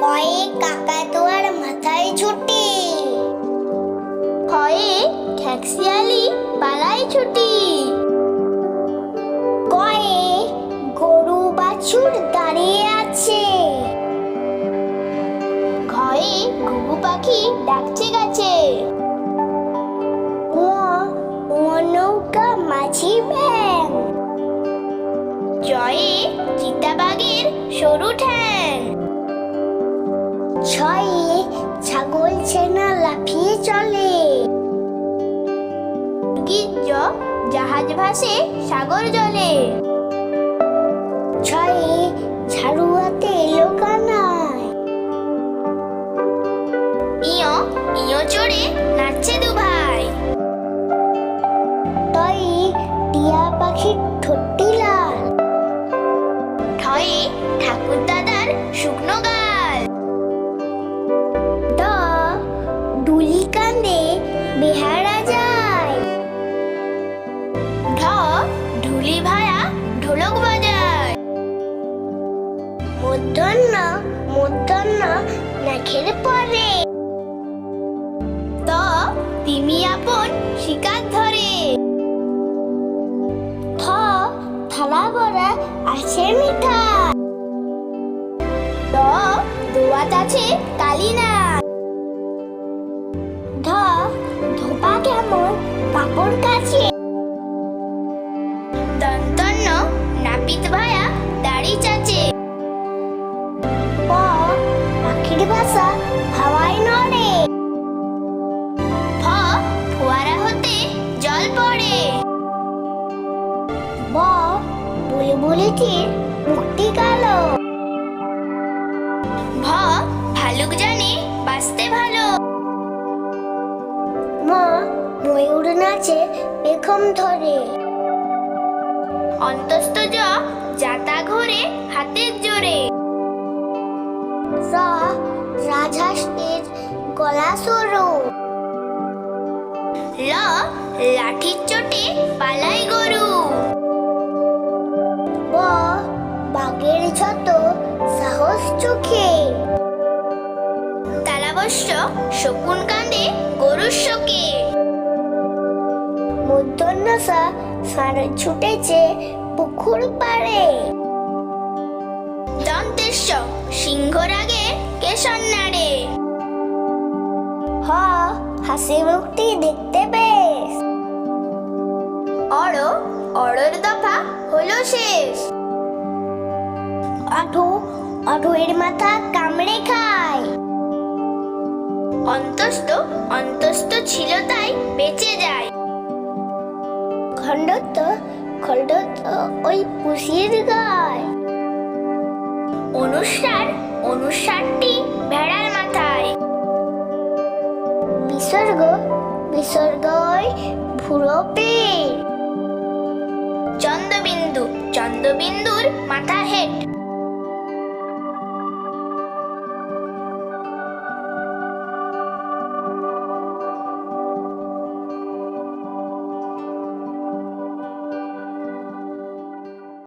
কয়ে কাকাতুয়ার মাথায় ছুটি, হয়ে ঠ্যাকশিয়ালি পালায় ছুটি, কয়ে গরু বাছুর দাঁড়িয়ে আছে, ঘয়ে ঘুঘু পাখি ডাকছে গাছে, ও নৌকা মাঝি ব্যাং, জয়ে চিতাবাঘের সরু ঠ্যাং, ছয়ে ছাগল ছেনা লাফিয়ে চলে, গির্জ জাহাজ ভাসে সাগর জলে, ছয়ে ঝাড়ু হাতে এলো কানায়, ইয় ইয় চড়ে নাচছে দুভাই, টয়ে টিয়া পাখির ঠোঁটটি লাল, ঠয়ে ঠাকুর দাদার শুকনো গাল, ড ডুলি কান্দে বেহারা যায়, ঢ ঢুলি ভায়া ঢোলক বাজায়, মধ্যাহ্ন মধ্যাহ্ন নাখের পরে, ত তিমি আপন শিকার ধরে, থ থালা ভরা আছে মিঠাই, দ দোয়াত আছে কালিনা, ধ ধোপা কেমন কাপড় কাছে, দন্তন্য নাপিত ভায়া দাড়ি চাচে, প পাখির বাসা হাওয়ায় নড়ে, ফ ফোয়ারা হতে জল পড়ে, ব বুলবুলিটির মুক্তি কালো, ভ ভালুক জানে বাঁচতে ভালো, ম ময়ূর নাচে পেখম ধরে, অন্তস্থ জ জাতা ঘোরে হাতের জোরে, র রাজহাঁসটির গলা সরু, ল লাঠির চোটে পালাই গরু, ব বাঘের যত সাহস চোখে, তালাবস্য শকুন কান্দে গরুর শোকে, মূর্ধন্যসা ষাঁড় ছুটেছে পুকুর পাড়ে, দন্তেশ্ব সিংহ রাগে কেশর নাড়ে, হ হাসি মুখটি দেখতে বেশ, অড় অড়ের দফা হলো শেষ, আঠু আঠুয়ের মাথা কামড়ে খায়, অন্তস্থ অন্তস্থ ছিল তাই বেঁচে যায়, খণ্ডত্ব খণ্ডত্ব ওই পুষির গায়, অনুসার অনুসারটি ভেড়ার মাথায়, বিসর্গ বিসর্গ ওই ভুরো পেট, চন্দ্রবিন্দু চন্দ্রবিন্দু